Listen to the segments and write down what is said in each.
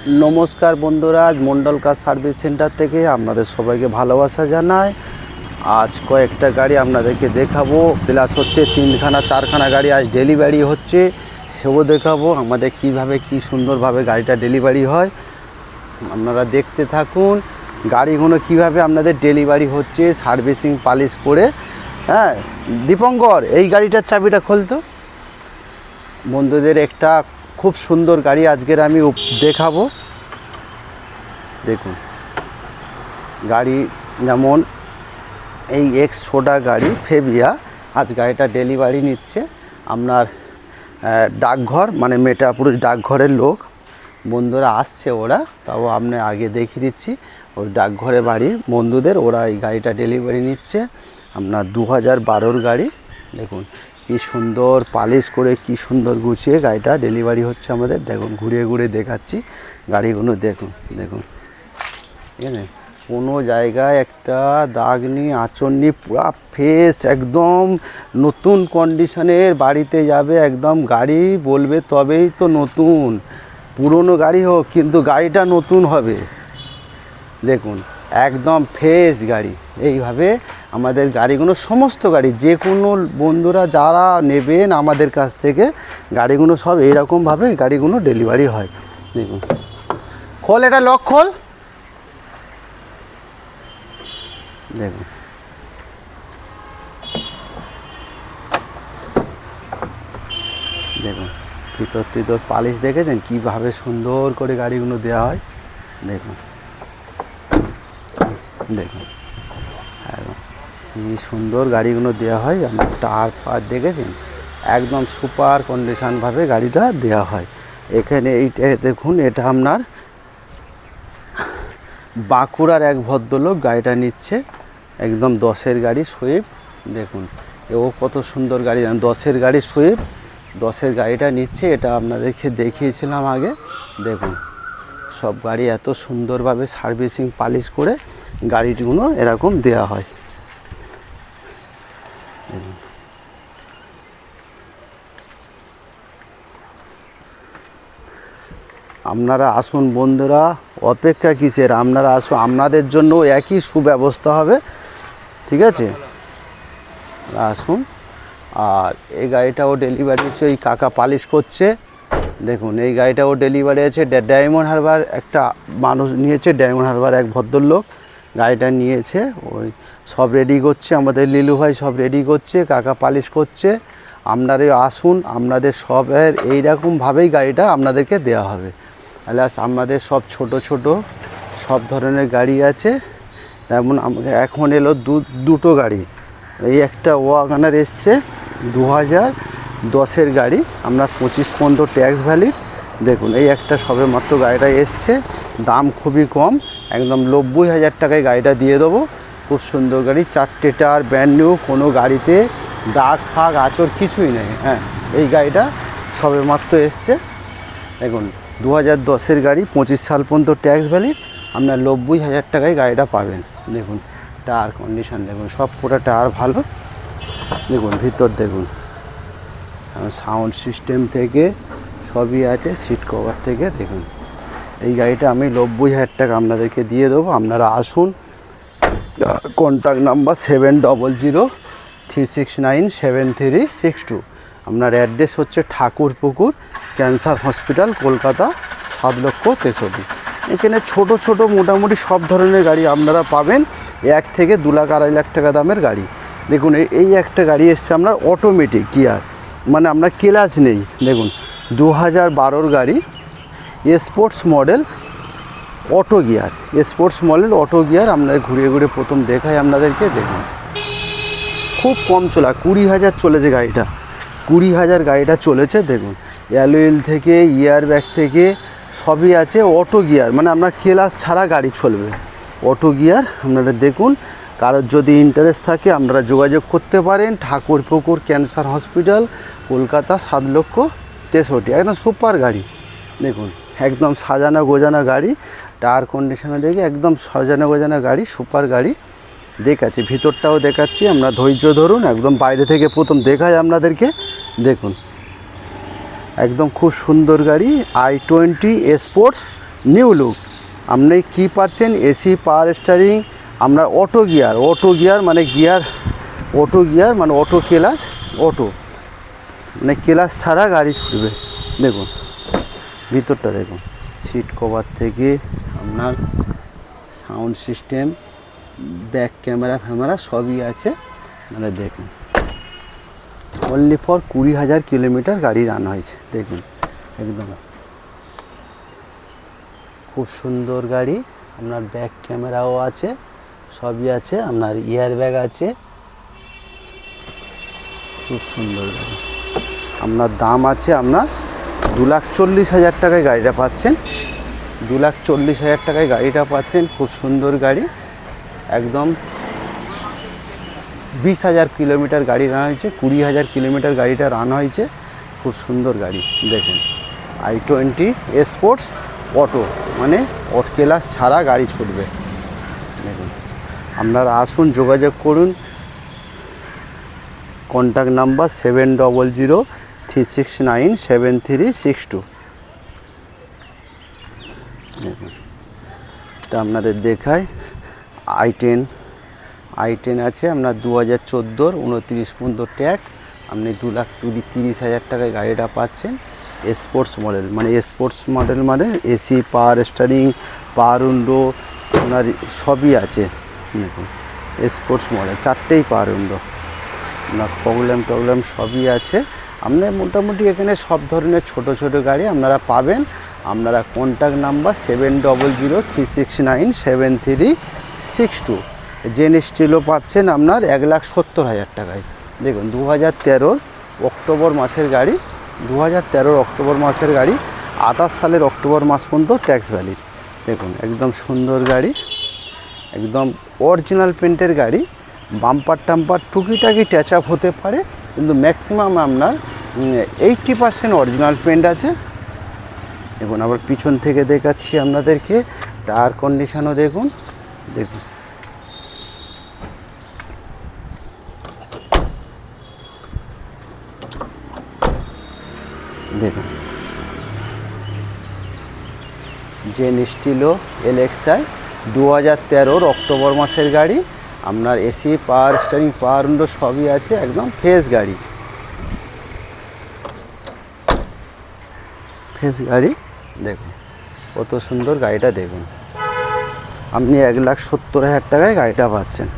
নমস্কার বন্ধুরা, আজ মন্ডল কার সার্ভিস সেন্টার থেকে আপনাদের সবাইকে ভালোবাসা জানাই। আজ কয়েকটা গাড়ি আপনাদেরকে দেখাবো, প্লাস হচ্ছে 3-4খানা গাড়ি আজ ডেলিভারি হচ্ছে, সেও দেখাবো আমাদের কিভাবে কি সুন্দরভাবে গাড়িটা ডেলিভারি হয়। আপনারা দেখতে থাকুন গাড়িগুলো কিভাবে আপনাদের ডেলিভারি হচ্ছে সার্ভিসিং পালিশ করে। হ্যাঁ দীপঙ্কর, এই গাড়িটার চাবিটা খুলতো। বন্ধুদের একটা খুব সুন্দর গাড়ি আজকের আমি দেখাবো। দেখুন গাড়ি যেমন এই এক্স ছোটা গাড়ি ফেবিয়া, আজ গাড়িটা ডেলিভারি নিচ্ছে আপনার ডাকঘর, মানে মেটাপুরুষ ডাকঘরের লোক বন্ধুরা আসছে ওরা, তাও আপনি আগে দেখিয়ে দিচ্ছি। ওই ডাকঘরে বাড়ি বন্ধুদের, ওরা এই গাড়িটা ডেলিভারি নিচ্ছে আপনার 2012 গাড়ি। দেখুন কি সুন্দর পালিশ করে, কি সুন্দর গুছিয়ে গাড়িটা ডেলিভারি হচ্ছে আমাদের। দেখুন ঘুরিয়ে ঘুরিয়ে দেখাচ্ছি গাড়িগুলো। দেখুন দেখুন, ঠিক আছে, কোনো জায়গায় একটা দাগ নেই, আঁচড় নেই, পুরো ফ্রেশ একদম নতুন কন্ডিশনের। বাড়িতে যাবে একদম গাড়ি বলবে তবেই তো নতুন, পুরনো গাড়ি হোক কিন্তু গাড়িটা নতুন হবে। দেখুন একদম ফ্রেশ গাড়ি। এইভাবে আমাদের গাড়িগুলো, সমস্ত গাড়ি, যে কোনো বন্ধুরা যারা নেবেন আমাদের কাছ থেকে গাড়িগুলো সব এইরকমভাবে গাড়িগুলো ডেলিভারি হয়। দেখুন খোল, এটা লক খোল। দেখুন দেখুন ভিতর পালিশ দেখেছেন কীভাবে সুন্দর করে গাড়িগুলো দেওয়া হয়। দেখুন দেখুন কি সুন্দর গাড়িগুলো দেওয়া হয়। আপনার টায়ার ফার দেখেছেন একদম সুপার কন্ডিশনভাবে গাড়িটা দেওয়া হয়। এখানে এইটা দেখুন, এটা আপনার বাঁকুড়ার এক ভদ্রলোক গাড়িটা নিচ্ছে, একদম 10-এর গাড়ি সুইফট। দেখুন ও কত সুন্দর গাড়ি, 10-এর গাড়ি সুইফট, 10-এর গাড়িটা নিচ্ছে। এটা আপনাদেরকে দেখিয়েছিলাম আগে। দেখুন সব গাড়ি এত সুন্দরভাবে সার্ভিসিং পালিশ করে গাড়িগুলো এরকম দেওয়া হয়। আপনারা আসুন বন্ধুরা, অপেক্ষা কিসের, আপনারা আসুন, আপনাদের জন্য একই সুব্যবস্থা হবে, ঠিক আছে, আসুন। আর এই গাড়িটাও ডেলিভারি হচ্ছে, ওই কাকা পালিশ করছে। দেখুন এই গাড়িটাও ডেলিভারি আছে, ডায়মন্ড হারবার একটা মানুষ নিয়েছে, ডায়মন্ড হারবার এক ভদ্রলোক গাড়িটা নিয়েছে। ওই সব রেডি করছে, আমাদের লিলু ভাই সব রেডি করছে, কাকা পালিশ করছে। আপনারাই আসুন, আপনাদের সবের এইরকমভাবেই গাড়িটা আপনাদেরকে দেওয়া হবে। প্লাস আমাদের সব ছোট ছোট সব ধরনের গাড়ি আছে। যেমন এখন এলো দুটো গাড়ি, এই একটা ওয়াগনার এসছে 2010-এর গাড়ি, আপনার 25-15 ট্যাক্স ভ্যালিড। দেখুন এই একটা সবে মাত্র গাড়িটা এসছে, দাম খুবই কম, একদম 90,000 টাকায় গাড়িটা দিয়ে দেবো। খুব সুন্দর গাড়ি, 4টে টায়ার ব্র্যান্ড নিউ, কোনো গাড়িতে দাগ ফাগ আঁচড় কিছুই নেই। হ্যাঁ এই গাড়িটা সবে মাত্র এসছে। দেখুন 2010-এর গাড়ি, 25 সাল পর্যন্ত ট্যাক্স ভ্যালিড, আপনার 90,000 টাকায় গাড়িটা পাবেন। দেখুন টায়ার কন্ডিশন দেখুন, সব পুরো টায়ার ভালো। দেখুন ভিতর দেখুন, সাউন্ড সিস্টেম থেকে সবই আছে, সিট কভার থেকে। দেখুন এই গাড়িটা আমি 90,000 টাকা আপনাদেরকে দিয়ে দেবো। আপনারা আসুন, কন্ট্যাক্ট নাম্বার 7003697362। আপনার অ্যাড্রেস হচ্ছে ঠাকুরপুকুর ক্যান্সার হসপিটাল, কলকাতা 7,63,000। এখানে ছোট ছোট মোটামুটি সব ধরনের গাড়ি আপনারা পাবেন, 1 থেকে 2 লাখ 2.5 লাখ টাকা দামের গাড়ি। দেখুন এই একটা গাড়ি এসছে আপনার অটোমেটিক গিয়ার, মানে আপনার ক্লাচ নেই। দেখুন 2012-র গাড়ি, sports model auto gear, sports model auto gear. আপনাদের ঘুরিয়ে ঘুরিয়ে প্রথম দেখাই আপনাদেরকে। দেখুন খুব কম চলা, 20,000 চলেছে গাড়িটা, 20,000 গাড়িটা চলেছে। দেখুন অ্যালুইল থেকে ইয়ার ব্যাগ থেকে সবই আছে, অটো গিয়ার, মানে আপনার ক্লাচ ছাড়া গাড়ি চলবে, অটো গিয়ার। আপনারা দেখুন, কারোর যদি ইন্টারেস্ট থাকে আপনারা যোগাযোগ করতে পারেন। Thakurpukur cancer hospital, Kolkata 7,63,000। একদম সুপার গাড়ি। দেখুন একদম সাজানো গোজানো গাড়ি, টায়ার কন্ডিশনে দেখে একদম সাজানো গোজানো গাড়ি, সুপার গাড়ি। দেখাচ্ছি ভিতরটাও দেখাচ্ছি, আমরা ধৈর্য ধরুন, একদম বাইরে থেকে প্রথম দেখাই আপনাদেরকে। দেখুন একদম খুব সুন্দর গাড়ি, i20 স্পোর্টস নিউ লুক। আপনি কি পাচ্ছেন, এসি, পাওয়ার স্টিয়ারিং, আপনার অটো গিয়ার মানে অটো ক্লাচ, মানে ক্লাচ ছাড়া গাড়ি ছুটবে। দেখুন ভিতরটা দেখুন, সিট কভার থেকে আপনার সাউন্ড সিস্টেম, ব্যাক ক্যামেরা সবই আছে। মানে দেখুন অনলি ফর 20,000 কিলোমিটার গাড়ি রান হয়েছে। দেখুন একদম খুব সুন্দর গাড়ি। আপনার ব্যাক ক্যামেরাও আছে, সবই আছে, আপনার এয়ার ব্যাগ আছে, খুব সুন্দর গাড়ি। আপনার দাম আছে আপনার 2,40,000 টাকায় গাড়িটা পাচ্ছেন। 2,40,000 টাকায় গাড়িটা পাচ্ছেন। খুব সুন্দর গাড়ি, একদম 20,000 কিলোমিটার গাড়ি রান হয়েছে, 20,000 কিলোমিটার গাড়িটা রান হয়েছে। খুব সুন্দর গাড়ি। দেখুন i20 স্পোর্টস অটো, মানে ক্লাচ ছাড়া গাড়ি ছুটবে। দেখুন আপনারা আসুন, যোগাযোগ করুন। Contact number 7003697362। দেখুন এটা আপনাদের দেখায় i10 আছে আপনার 2014 29 পর্যন্ত ট্যাক্স। আপনি 2,30,000 টাকায় গাড়িটা পাচ্ছেন। স্পোর্টস মডেল মানে এসি, পাওয়ার স্টিয়ারিং, পাওয়ার উইন্ডো আপনার সবই আছে। দেখুন স্পোর্টস মডেল, 4টেই পাওয়ার উইন্ডো, আপনার প্রবলেম সবই আছে। আপনার মোটামুটি এখানে সব ধরনের ছোট গাড়ি আপনারা পাবেন। আপনারা কন্ট্যাক্ট নাম্বার 70097362। জেন স্টিলও পাচ্ছেন আপনার 1,70,000 টাকায়। দেখুন 2013 অক্টোবর মাসের গাড়ি, 2013 অক্টোবর মাসের গাড়ি, 28 সালের অক্টোবর মাস পর্যন্ত ট্যাক্স ভ্যালিড। দেখুন একদম সুন্দর গাড়ি, একদম অরিজিনাল পেন্টের গাড়ি। বাম্পার টাম্পার টুকিটাকি ট্যাচ আপ হতে পারে, কিন্তু ম্যাক্সিমাম আপনার 80% অরিজিনাল পেন্ট আছে। দেখুন আবার পিছন থেকে দেখাচ্ছি আপনাদেরকে, টায়ার কন্ডিশনও দেখুন। দেখুন দেখুন জেন স্টিলো LXi 2013 অক্টোবর মাসের গাড়ি। আপনার এসি, পাওয়ার স্টিয়ারিং, পাওয়ার উইন্ডো সবই আছে, একদম ফ্রেশ গাড়ি। দেখুন কত সুন্দর গাড়িটা। দেখুন আপনি 1,70,000 টাকায় গাড়িটা পাচ্ছেন।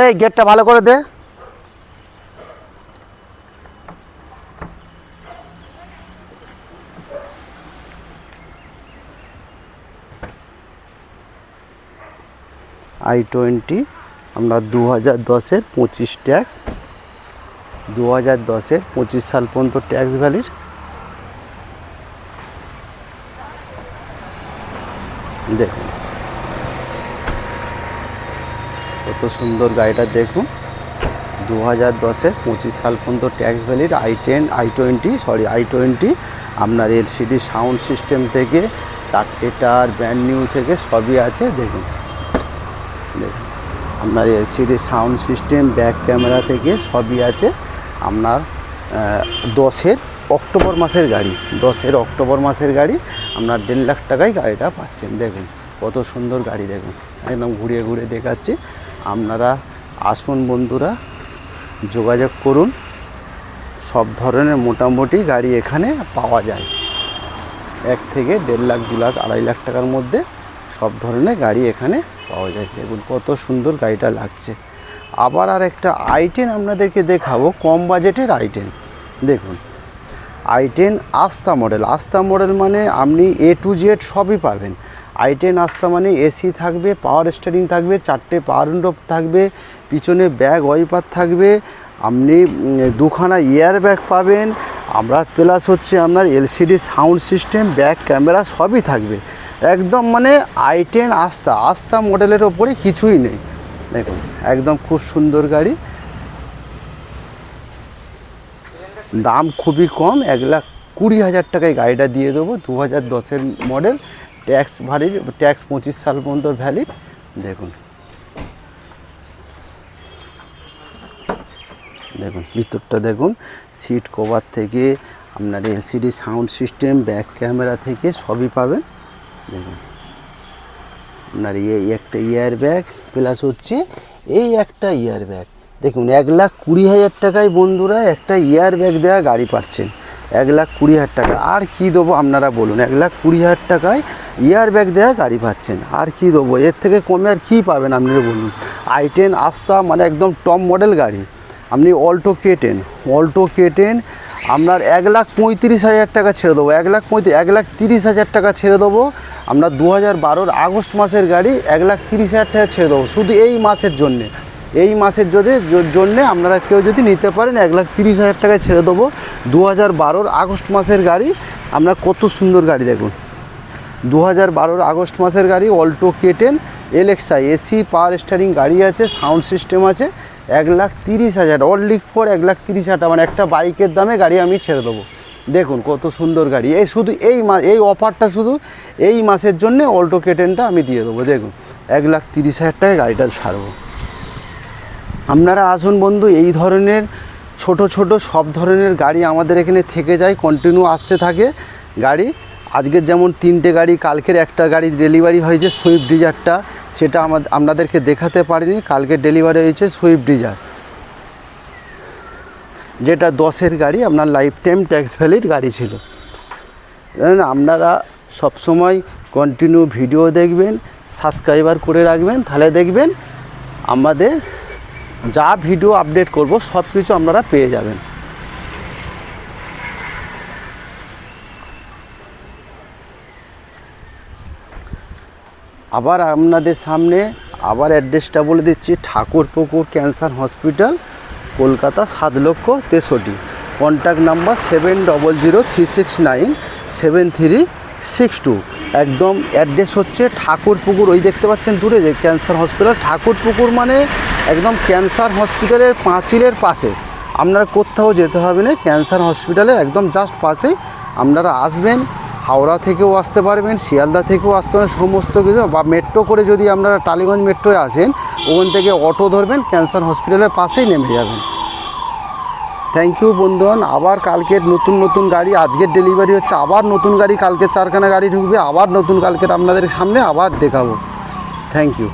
এই গেটটা ভালো করে দে। i20 আমরা 2010-এর 25 ট্যাক্স, 2010-এর 25 সাল পর্যন্ত ট্যাক্স ভ্যালিড। দেখুন কত সুন্দর গাড়িটা। দেখুন 2010-এর 25 সাল পর্যন্ত ট্যাক্স ভ্যালিড। i20 আপনার LCD সাউন্ড সিস্টেম থেকে 4টে টায়ার ব্র্যান্ড নিউ থেকে সবই আছে। দেখুন আপনার LCD sound system, back camera থেকে সবই আছে। আপনার 10-এর অক্টোবর মাসের গাড়ি, 10-এর অক্টোবর মাসের গাড়ি। আপনার 1.5 লাখ টাকায় গাড়িটা পাচ্ছেন। দেখুন কত সুন্দর গাড়ি। দেখুন একদম ঘুরিয়ে দেখাচ্ছি। আপনারা আসুন বন্ধুরা, যোগাযোগ করুন। সব ধরনের মোটামুটি গাড়ি এখানে পাওয়া যায়। 1 থেকে 1.5 লাখ, 2 লাখ, 2.5 লাখ টাকার মধ্যে সব ধরনের গাড়ি এখানে পাওয়া যায়। দেখুন কত সুন্দর গাড়িটা লাগছে। আবার আর একটা i10 আপনাদেরকে দেখাবো, কম বাজেটের i10। দেখুন i10 আস্থা মডেল মানে আপনি A to Z সবই পাবেন। i10 আস্থা মানে এসি থাকবে, পাওয়ার স্টিয়ারিং থাকবে, 4টে পাওয়ার উইন্ডো থাকবে, পিছনে ব্যাগ ওয়াইপার থাকবে, আপনি 2খানা এয়ার ব্যাগ পাবেন। আমরা প্লাস হচ্ছে আপনার LCD sound system, back camera সবই থাকবে। একদম মানে i10 আস্থা মডেলের ওপরে কিছুই নেই। দেখুন একদম খুব সুন্দর গাড়ি, দাম খুবই কম, 1,20,000 টাকায় গাড়িটা দিয়ে দেবো। 2010-এর মডেল, ট্যাক্স 25 সাল পর্যন্ত ভ্যালিড। দেখুন দেখুন ভিতরটা দেখুন, সিট কভার থেকে আপনার LCD sound system, back camera থেকে সবই পাবেন। দেখুন আপনার এই একটা ইয়ার ব্যাগ প্লাস হচ্ছে এই একটা ইয়ার ব্যাগ। দেখুন 1,20,000 টাকায় বন্ধুরা একটা ইয়ার ব্যাগ দেওয়া গাড়ি পাচ্ছেন। 1,20,000 টাকা আর কি দেবো আপনারা বলুন? 1,20,000 টাকায় ইয়ার ব্যাগ দেওয়া গাড়ি পাচ্ছেন, আর কি দেবো? এর থেকে কমে আর কী পাবেন আপনারা বলুন? i10 আস্তা মানে একদম টপ মডেল গাড়ি। আপনি অল্টো K10 আপনার 1,35,000 টাকা ছেড়ে দেবো, 1,30,000 টাকা ছেড়ে দেবো। আমরা 2012 আগস্ট মাসের গাড়ি 1,30,000 টাকা ছেড়ে দেবো শুধু এই মাসের জন্যে। এই মাসের জন্যে আপনারা কেউ যদি নিতে পারেন 1,30,000 টাকায় ছেড়ে দেবো। 2012 আগস্ট মাসের গাড়ি, আমরা কত সুন্দর গাড়ি দেখুন। 2012 আগস্ট মাসের গাড়ি Alto K10 LXi AC power steering গাড়ি আছে, সাউন্ড সিস্টেম আছে। 1,30,000 অল লিক ফর 1,30,000 টাকা, মানে একটা বাইকের দামে গাড়ি আমি ছেড়ে দেবো। দেখুন কত সুন্দর গাড়ি। এই শুধু এই অফারটা শুধু এই মাসের জন্য অল্টো K10টা আমি দিয়ে দেবো। দেখুন 1,30,000 টাকায় গাড়িটা ছাড়বো। আপনারা আসুন বন্ধু, এই ধরনের ছোট সব ধরনের গাড়ি আমাদের এখানে থেকে যায়, কন্টিনিউ আসতে থাকে গাড়ি। আজকের যেমন 3টে গাড়ি, কালকের একটা গাড়ি ডেলিভারি হয়েছে সুইফট ডিজারটা, সেটা আপনাদেরকে দেখাতে পারিনি। কালকে ডেলিভারি হয়েছে সুইফট ডিজার, যেটা 10-এর গাড়ি, আপনার লাইফ টাইম ট্যাক্স ভ্যালিড গাড়ি ছিল। আপনারা সবসময় কন্টিনিউ ভিডিও দেখবেন, সাবস্ক্রাইবার করে রাখবেন, তাহলে দেখবেন আমাদের যা ভিডিও আপডেট করব সব কিছু আপনারা পেয়ে যাবেন। আবার আপনাদের সামনে আবার অ্যাড্রেসটা বলে দিচ্ছি, Thakurpukur cancer hospital, Kolkata 7,63,000। Contact number 7003697362। একদম অ্যাড্রেস হচ্ছে ঠাকুরপুকুর, ওই দেখতে পাচ্ছেন দূরে যে ক্যান্সার হসপিটাল, ঠাকুরপুকুর মানে একদম ক্যান্সার হসপিটালের পাঁচিলের পাশে। আপনারা কোথাও যেতে হবে না, ক্যান্সার হসপিটালের একদম জাস্ট পাশেই আপনারা আসবেন। হাওড়া থেকেও আসতে পারবেন, শিয়ালদা থেকেও আসতে পারবেন, সমস্ত কিছু, বা মেট্রো করে যদি আপনারা টালিগঞ্জ মেট্রোয় আসেন, ওখান থেকে অটো ধরবেন, ক্যান্সার হসপিটালের পাশেই নেমে যাবেন। থ্যাংক ইউ বন্ধুগণ। আবার কালকের নতুন গাড়ি, আজকের ডেলিভারি হচ্ছে, আবার নতুন গাড়ি, কালকে 4খানা গাড়ি ঢুকবে, আবার নতুন কালকের আপনাদের সামনে আবার দেখাবো। Thank you.